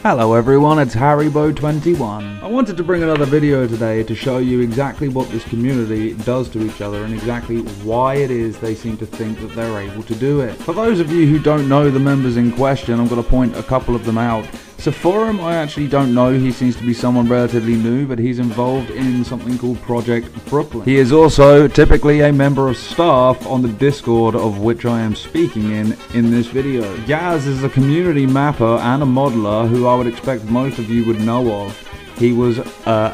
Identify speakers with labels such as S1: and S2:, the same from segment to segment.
S1: Hello everyone, it's Haribo21. I wanted to bring another video today to show you exactly what this community does to each other and exactly why it is they seem to think that they're able to do it. For those of you who don't know the members in question, I'm going to point a couple of them out. Sephorum, I actually don't know, he seems to be someone relatively new, but he's involved in something called Project Brooklyn. He is also typically a member of staff on the Discord of which I am speaking in this video. Gaz is a community mapper and a modeler who I would expect most of you would know of. He was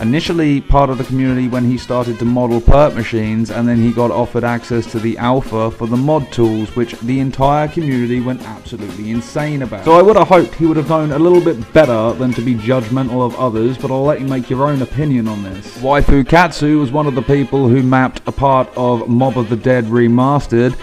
S1: initially part of the community when he started to model perp machines, and then he got offered access to the alpha for the mod tools, which the entire community went absolutely insane about. So I would have hoped he would have known a little bit better than to be judgmental of others, but I'll let you make your own opinion on this. Waifu Katsu was one of the people who mapped a part of Mob of the Dead Remastered.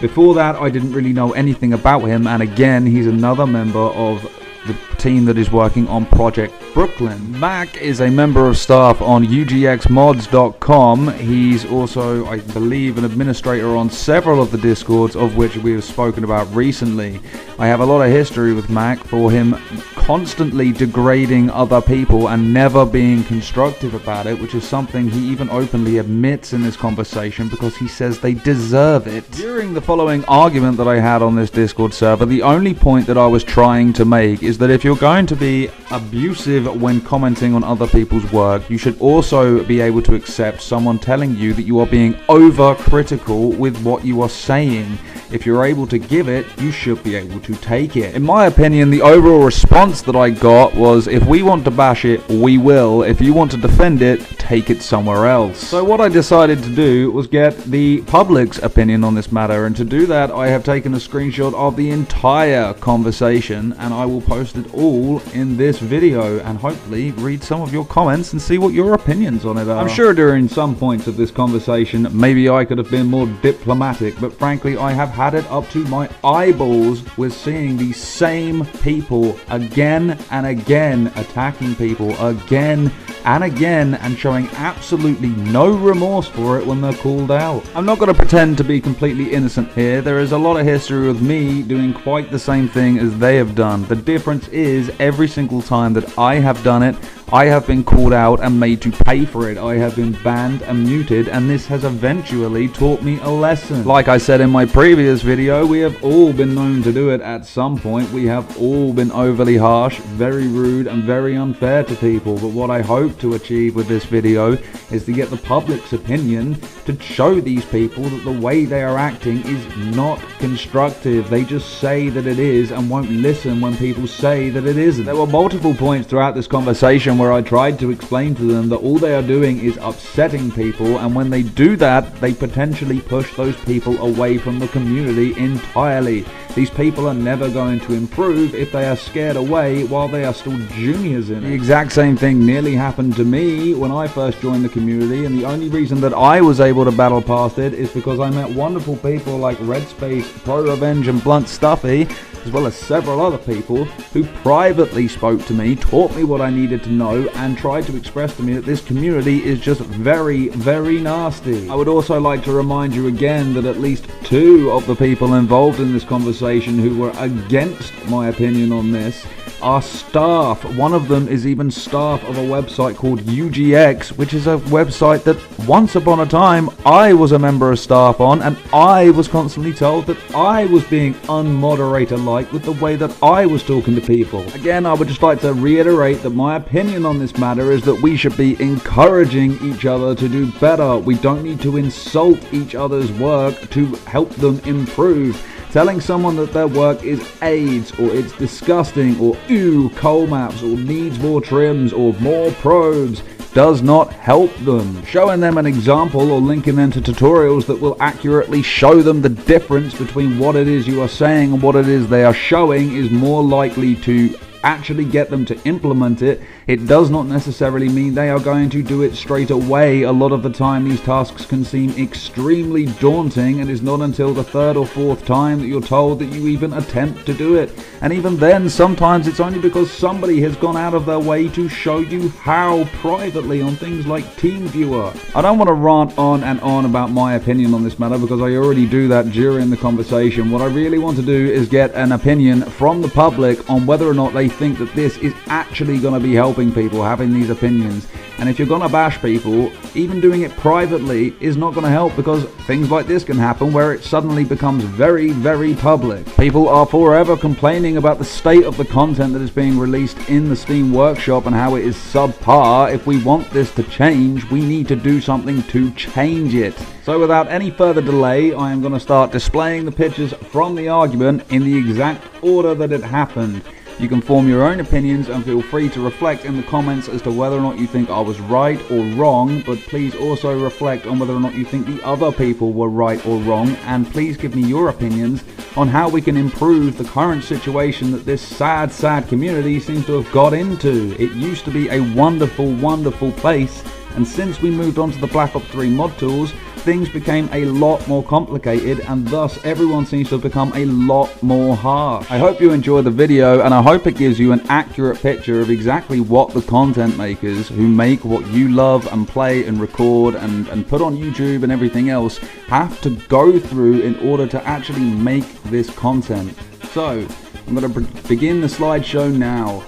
S1: Before that, I didn't really know anything about him, and again, he's another member of the team that is working on Project Brooklyn. Mac is a member of staff on UGXmods.com. He's also, I believe, an administrator on several of the Discords of which we have spoken about recently. I have a lot of history with Mac for him constantly degrading other people and never being constructive about it, which is something he even openly admits in this conversation because he says they deserve it. During the following argument that I had on this Discord server, the only point that I was trying to make is that if you're going to be abusive when commenting on other people's work, you should also be able to accept someone telling you that you are being over-critical with what you are saying. If you're able to give it, you should be able to take it. In my opinion, the overall response that I got was, if we want to bash it, we will. If you want to defend it, take it somewhere else. So what I decided to do was get the public's opinion on this matter, and to do that, I have taken a screenshot of the entire conversation, and I will post it all in this video and hopefully read some of your comments and see what your opinions on it are. I'm sure during some points of this conversation, maybe I could have been more diplomatic, but frankly, I have had it up to my eyeballs with seeing these same people again and again attacking people again and again and showing absolutely no remorse for it when they're called out. I'm not going to pretend to be completely innocent here. There is a lot of history with me doing quite the same thing as they have done. The difference is every single time that I have done it, I have been called out and made to pay for it. I have been banned and muted, and this has eventually taught me a lesson. Like I said in my previous video, we have all been known to do it at some point. We have all been overly harsh, very rude, and very unfair to people. But what I hope to achieve with this video is to get the public's opinion to show these people that the way they are acting is not constructive. They just say that it is and won't listen when people say that it isn't. There were multiple points throughout this conversation where I tried to explain to them that all they are doing is upsetting people, and when they do that, they potentially push those people away from the community entirely. These people are never going to improve if they are scared away while they are still juniors in it. The exact same thing nearly happened to me when I first joined the community, and the only reason that I was able to battle past it is because I met wonderful people like Red Space, Pro Revenge, and Blunt Stuffy, as well as several other people who privately spoke to me, taught me what I needed to know, and tried to express to me that this community is just very, very nasty. I would also like to remind you again that at least two of the people involved in this conversation who were against my opinion on this are staff. One of them is even staff of a website called UGX, which is a website that once upon a time I was a member of staff on, and I was constantly told that I was being unmoderator-like with the way that I was talking to people. Again, I would just like to reiterate that my opinion on this matter is that we should be encouraging each other to do better. We don't need to insult each other's work to help them improve. Telling someone that their work is AIDS, or it's disgusting, or ew, coal maps, or needs more trims, or more probes, does not help them. Showing them an example or linking them to tutorials that will accurately show them the difference between what it is you are saying and what it is they are showing is more likely to actually get them to implement it. It does not necessarily mean they are going to do it straight away. A lot of the time these tasks can seem extremely daunting, and it's not until the third or fourth time that you're told that you even attempt to do it. And even then, sometimes it's only because somebody has gone out of their way to show you how privately on things like TeamViewer. I don't want to rant on and on about my opinion on this matter because I already do that during the conversation. What I really want to do is get an opinion from the public on whether or not they think that this is actually going to be helping people having these opinions. And if you're going to bash people, even doing it privately is not going to help, because things like this can happen where it suddenly becomes very, very public. People are forever complaining about the state of the content that is being released in the Steam Workshop and how it is subpar. If we want this to change, we need to do something to change it. So without any further delay, I am going to start displaying the pictures from the argument in the exact order that it happened. You can form your own opinions and feel free to reflect in the comments as to whether or not you think I was right or wrong, but please also reflect on whether or not you think the other people were right or wrong, and please give me your opinions on how we can improve the current situation that this sad, sad community seems to have got into. It used to be a wonderful, wonderful place, and since we moved on to the Black Ops 3 mod tools, things became a lot more complicated, and thus everyone seems to have become a lot more harsh. I hope you enjoyed the video, and I hope it gives you an accurate picture of exactly what the content makers who make what you love and play and record and put on YouTube and everything else have to go through in order to actually make this content. So, I'm going to begin the slideshow now.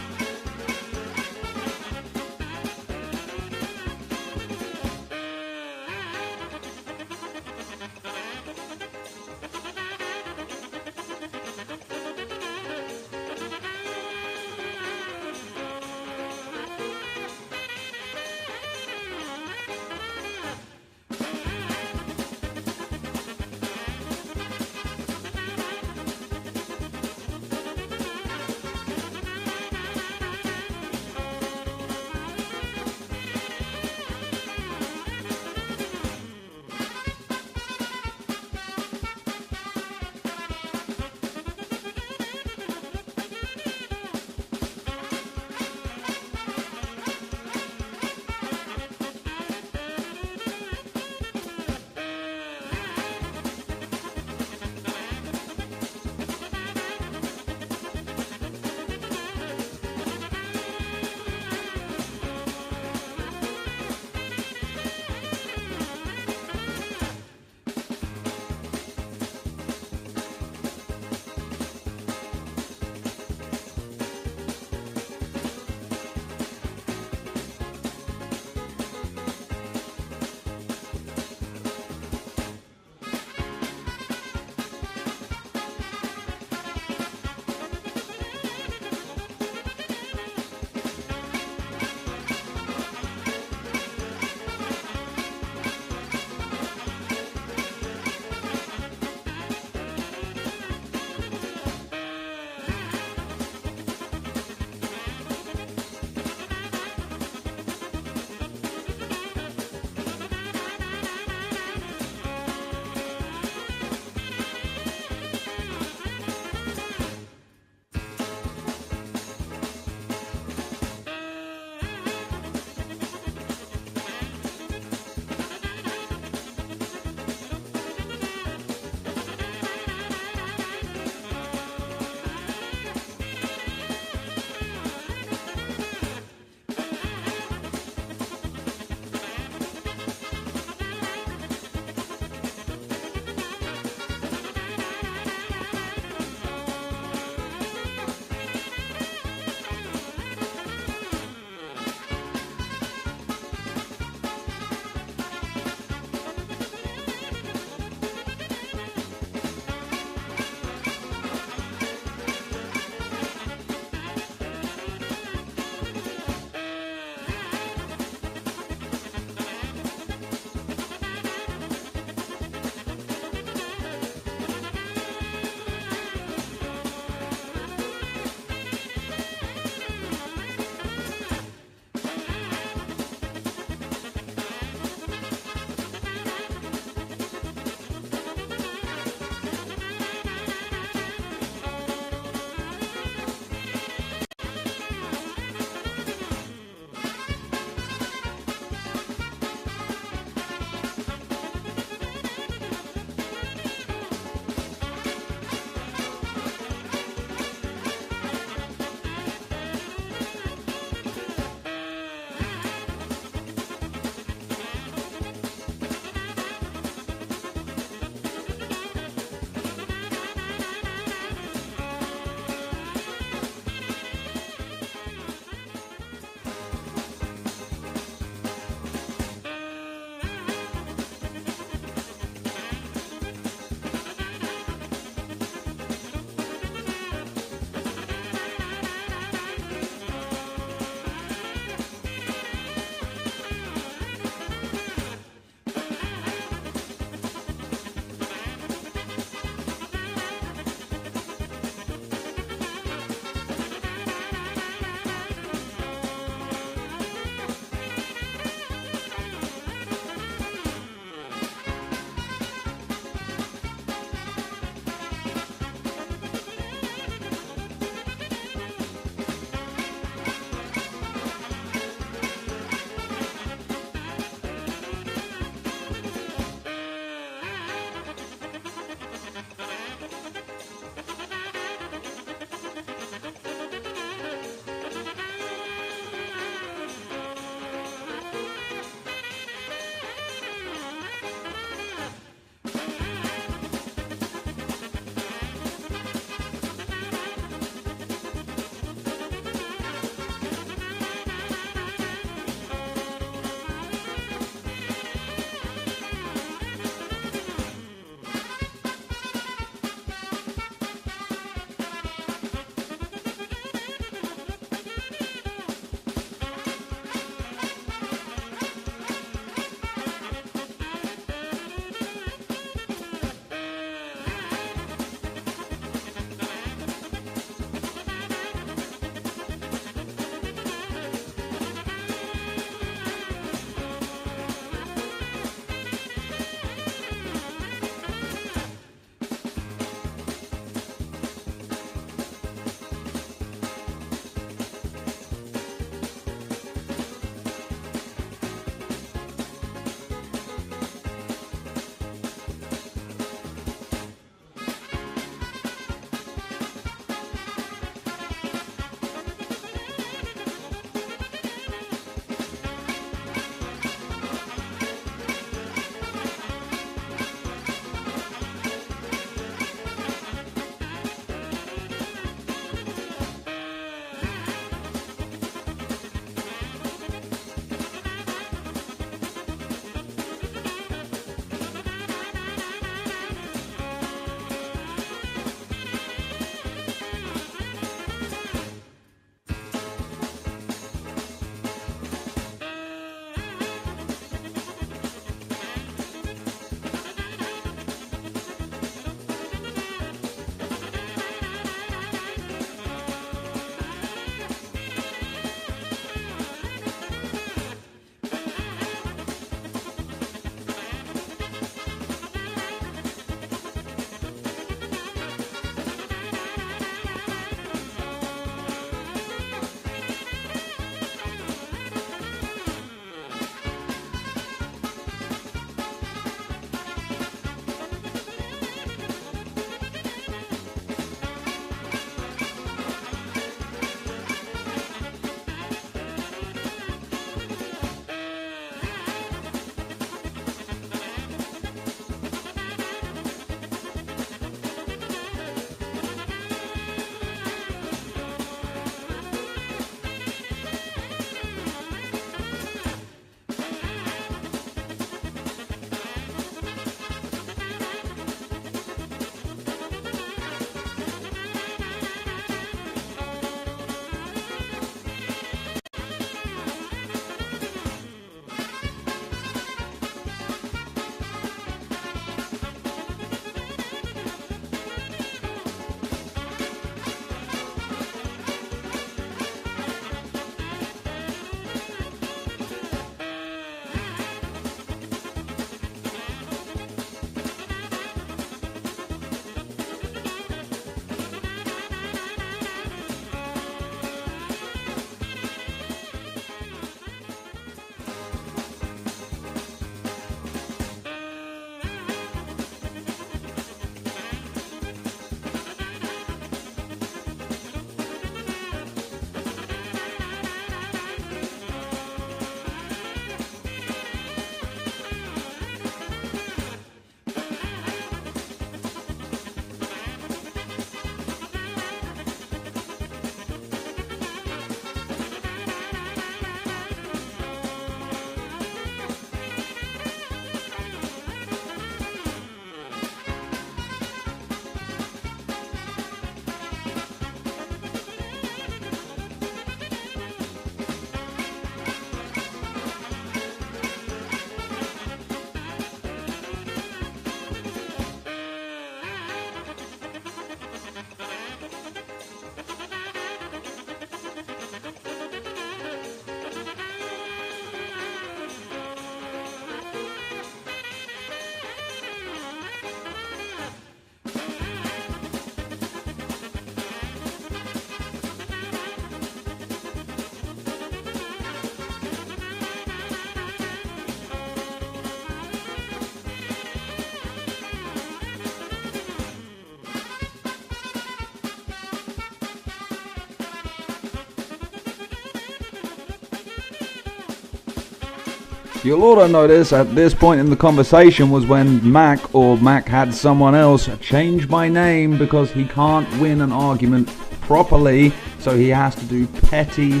S1: You'll also notice at this point in the conversation was when Mac had someone else change my name because he can't win an argument properly, so he has to do petty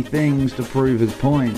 S1: things to prove his point.